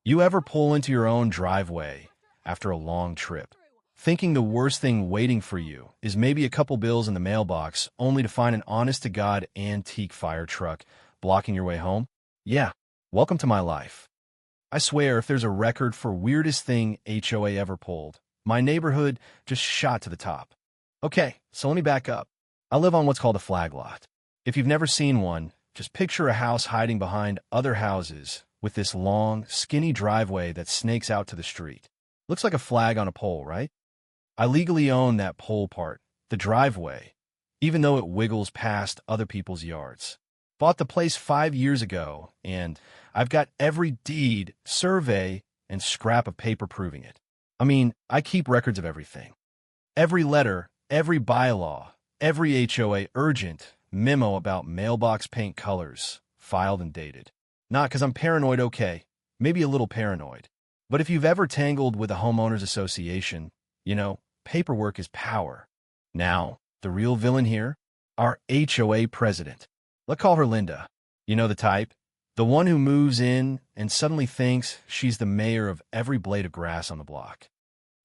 You ever pull into your own driveway after a long trip, thinking the worst thing waiting for you is maybe a couple bills in the mailbox, only to find an honest-to-God antique fire truck blocking your way home? Yeah, welcome to my life. I swear, if there's a record for weirdest thing HOA ever pulled, my neighborhood just shot to the top. Okay, so let me back up. I live on what's called a flag lot. If you've never seen one, just picture a house hiding behind other houses with this long, skinny driveway that snakes out to the street. Looks like a flag on a pole, right? I legally own that pole part, the driveway, even though it wiggles past other people's yards. Bought the place 5 years ago, and I've got every deed, survey, and scrap of paper proving it. I mean, I keep records of everything. Every letter, every bylaw, every HOA urgent memo about mailbox paint colors, filed and dated. Not because I'm paranoid, okay, maybe a little paranoid. But if you've ever tangled with a homeowners association, paperwork is power. Now, the real villain here? Our HOA president. Let's call her Linda. You know the type? The one who moves in and suddenly thinks she's the mayor of every blade of grass on the block.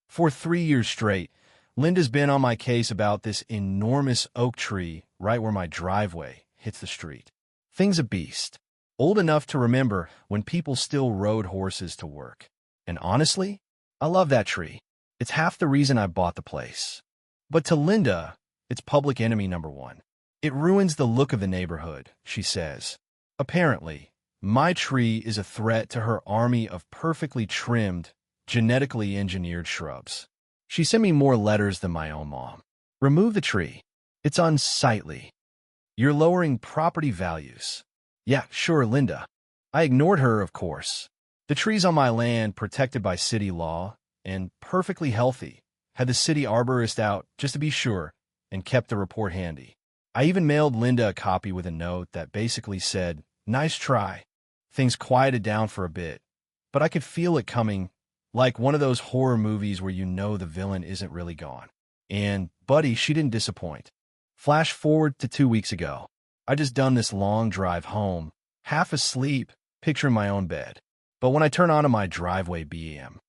For 3 years straight, Linda's been on my case about this enormous oak tree right where my driveway hits the street. Thing's a beast. Old enough to remember when people still rode horses to work. And honestly, I love that tree. It's half the reason I bought the place. But to Linda, it's public enemy number one. It ruins the look of the neighborhood, she says. Apparently, my tree is a threat to her army of perfectly trimmed, genetically engineered shrubs. She sent me more letters than my own mom. Remove the tree. It's unsightly. You're lowering property values. Yeah, sure, Linda. I ignored her, of course. The tree's on my land, protected by city law, and perfectly healthy. Had the city arborist out, just to be sure, and kept the report handy. I even mailed Linda a copy with a note that basically said, "Nice try." Things quieted down for a bit, but I could feel it coming, like one of those horror movies where the villain isn't really gone. And, buddy, she didn't disappoint. Flash forward to 2 weeks ago. I just done this long drive home, half asleep, picturing my own bed. But when I turn onto my driveway BM,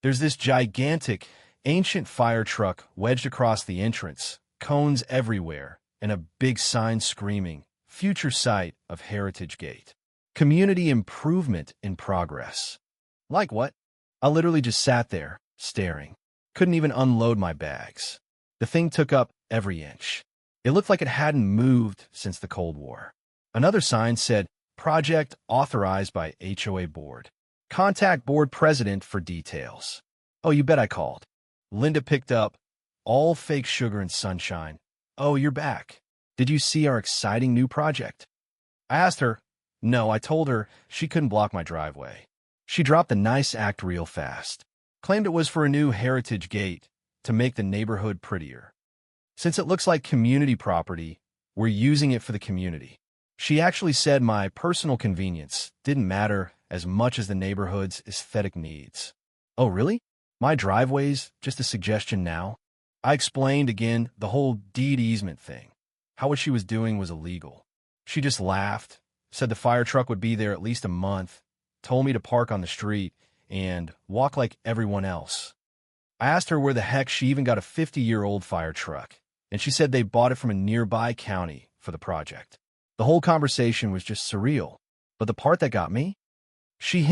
there's this gigantic, ancient fire truck wedged across the entrance, cones everywhere, and a big sign screaming, "Future site of Heritage Gate. Community improvement in progress." Like what? I literally just sat there, staring. Couldn't even unload my bags. The thing took up every inch. It looked like it hadn't moved since the Cold War. Another sign said, "Project authorized by HOA board. Contact board president for details." Oh, you bet I called. Linda picked up, all fake sugar and sunshine. "Oh, you're back. Did you see our exciting new project?" I asked her. No, I told her she couldn't block my driveway. She dropped the nice act real fast. Claimed it was for a new heritage gate to make the neighborhood prettier. Since it looks like community property, we're using it for the community. She actually said my personal convenience didn't matter as much as the neighborhood's aesthetic needs. Oh, really? My driveway's just a suggestion now? I explained again the whole deed easement thing, how what she was doing was illegal. She just laughed, said the fire truck would be there at least a month, told me to park on the street and walk like everyone else. I asked her where the heck she even got a 50-year-old fire truck, and she said they bought it from a nearby county for the project. The whole conversation was just surreal, but the part that got me? She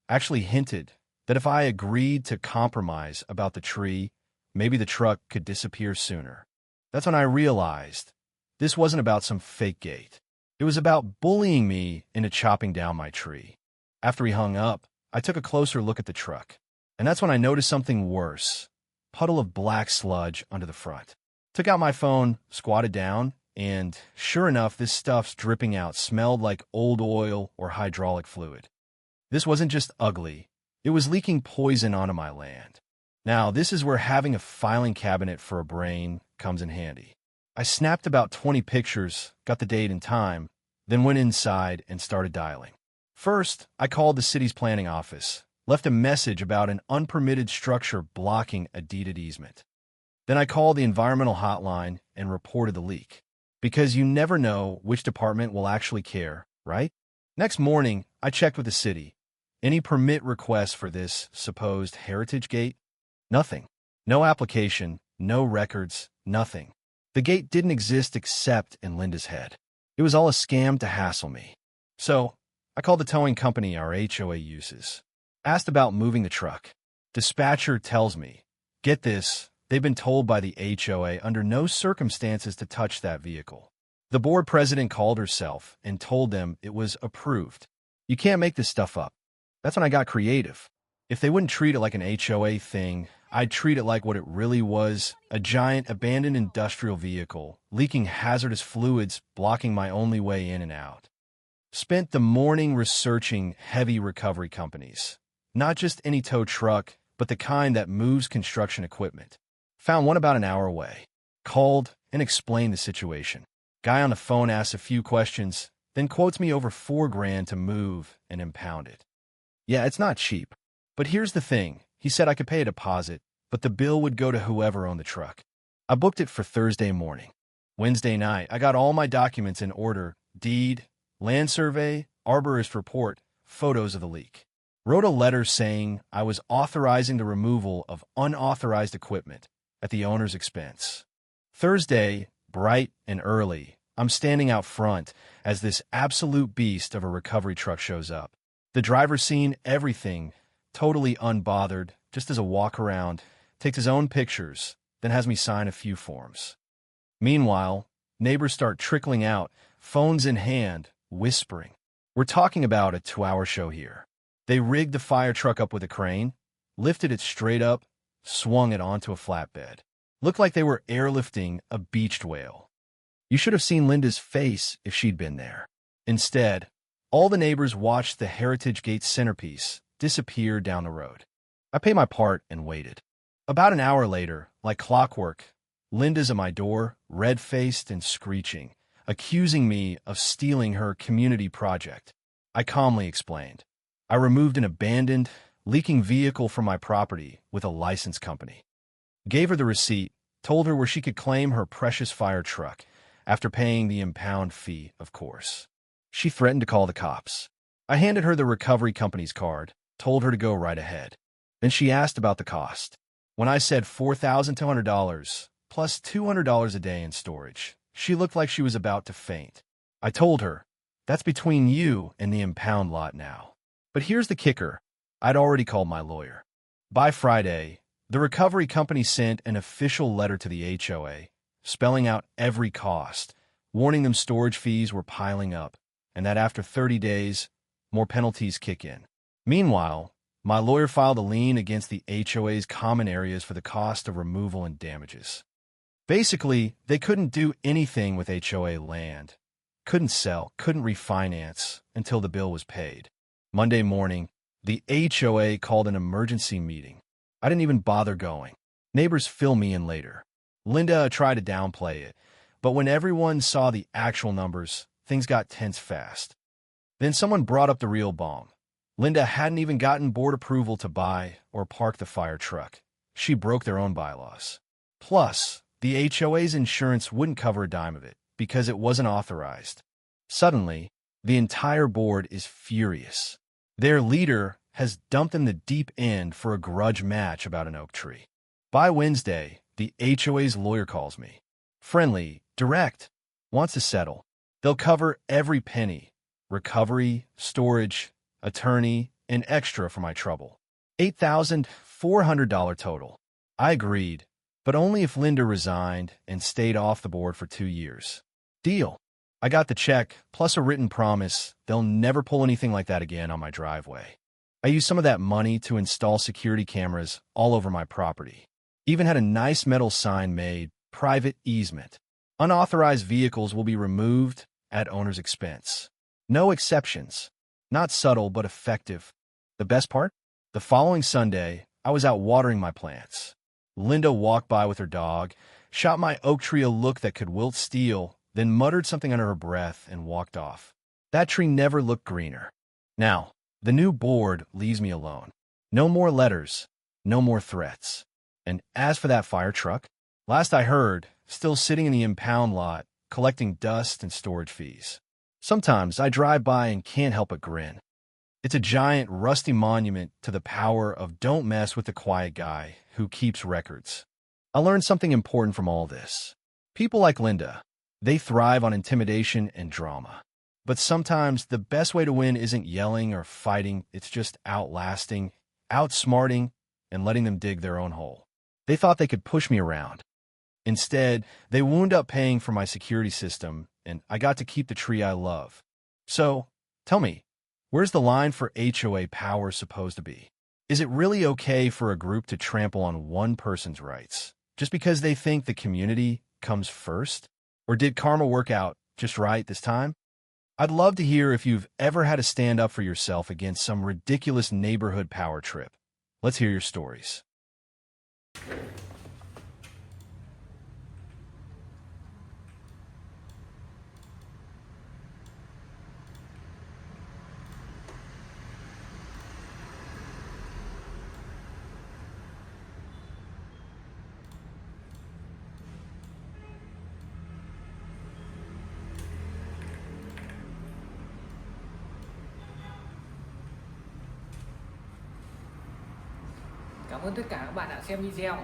actually hinted, that if I agreed to compromise about the tree, maybe the truck could disappear sooner. That's when I realized this wasn't about some fake gate. It was about bullying me into chopping down my tree. After he hung up, I took a closer look at the truck, and that's when I noticed something worse. Puddle of black sludge under the front. Took out my phone, squatted down, and sure enough, this stuff's dripping out smelled like old oil or hydraulic fluid. This wasn't just ugly, it was leaking poison onto my land. Now, this is where having a filing cabinet for a brain comes in handy. I snapped about 20 pictures, got the date and time, then went inside and started dialing. First, I called the city's planning office, left a message about an unpermitted structure blocking a deeded easement. Then I called the environmental hotline and reported the leak. Because you never know which department will actually care, right? Next morning, I checked with the city. Any permit requests for this supposed heritage gate? Nothing. No application, no records, nothing. The gate didn't exist except in Linda's head. It was all a scam to hassle me. So, I called the towing company our HOA uses. Asked about moving the truck. Dispatcher tells me, get this, they've been told by the HOA under no circumstances to touch that vehicle. The board president called herself and told them it was approved. You can't make this stuff up. That's when I got creative. If they wouldn't treat it like an HOA thing, I'd treat it like what it really was, a giant abandoned industrial vehicle, leaking hazardous fluids, blocking my only way in and out. Spent the morning researching heavy recovery companies. Not just any tow truck, but the kind that moves construction equipment. Found one about an hour away. Called and explained the situation. Guy on the phone asks a few questions, then quotes me over $4,000 to move and impound it. Yeah, it's not cheap. But here's the thing. He said I could pay a deposit, but the bill would go to whoever owned the truck. I booked it for Thursday morning. Wednesday night, I got all my documents in order: deed, land survey, arborist report, photos of the leak. Wrote a letter saying I was authorizing the removal of unauthorized equipment at the owner's expense. Thursday, bright and early, I'm standing out front as this absolute beast of a recovery truck shows up. The driver's seen everything, totally unbothered, just as a walk around, takes his own pictures, then has me sign a few forms. Meanwhile, neighbors start trickling out, phones in hand, whispering. We're talking about a 2-hour show here. They rigged the fire truck up with a crane, lifted it straight up, swung it onto a flatbed. Looked like they were airlifting a beached whale. You should have seen Linda's face if she'd been there. Instead, all the neighbors watched the Heritage Gate centerpiece disappear down the road. I paid my part and waited. About an hour later, like clockwork, Linda's at my door, red-faced and screeching, accusing me of stealing her community project. I calmly explained. I removed an abandoned, leaking vehicle from my property with a license company. Gave her the receipt, told her where she could claim her precious fire truck, after paying the impound fee, of course. She threatened to call the cops. I handed her the recovery company's card, told her to go right ahead. Then she asked about the cost. When I said $4,200, plus $200 a day in storage, she looked like she was about to faint. I told her, that's between you and the impound lot now. But here's the kicker. I'd already called my lawyer. By Friday, the recovery company sent an official letter to the HOA, spelling out every cost, warning them storage fees were piling up, and that after 30 days, more penalties kick in. Meanwhile, my lawyer filed a lien against the HOA's common areas for the cost of removal and damages. Basically, they couldn't do anything with HOA land, couldn't sell, couldn't refinance until the bill was paid. Monday morning, the HOA called an emergency meeting. I didn't even bother going. Neighbors fill me in later. Linda tried to downplay it, but when everyone saw the actual numbers, things got tense fast. Then someone brought up the real bomb. Linda hadn't even gotten board approval to buy or park the fire truck. She broke their own bylaws. Plus, the HOA's insurance wouldn't cover a dime of it because it wasn't authorized. Suddenly, the entire board is furious. Their leader has dumped in the deep end for a grudge match about an oak tree. By Wednesday, the HOA's lawyer calls me. Friendly, direct, wants to settle. They'll cover every penny. Recovery, storage, attorney, and extra for my trouble. $8,400 total. I agreed, but only if Linda resigned and stayed off the board for 2 years. Deal. I got the check, plus a written promise they'll never pull anything like that again on my driveway. I used some of that money to install security cameras all over my property. Even had a nice metal sign made, private easement. Unauthorized vehicles will be removed at owner's expense. No exceptions. Not subtle, but effective. The best part? The following Sunday, I was out watering my plants. Linda walked by with her dog, shot my oak tree a look that could wilt steel, then muttered something under her breath and walked off. That tree never looked greener. Now, the new board leaves me alone. No more letters, no more threats. And as for that fire truck, last I heard, still sitting in the impound lot, collecting dust and storage fees. Sometimes I drive by and can't help but grin. It's a giant, rusty monument to the power of don't mess with the quiet guy who keeps records. I learned something important from all this. People like Linda, they thrive on intimidation and drama. But sometimes the best way to win isn't yelling or fighting, it's just outlasting, outsmarting, and letting them dig their own hole. They thought they could push me around. Instead, they wound up paying for my security system, and I got to keep the tree I love. So, tell me, where's the line for HOA power supposed to be? Is it really okay for a group to trample on one person's rights just because they think the community comes first? Or did karma work out just right this time? I'd love to hear if you've ever had to stand up for yourself against some ridiculous neighborhood power trip. Let's hear your stories. Cảm ơn tất cả các bạn đã xem video.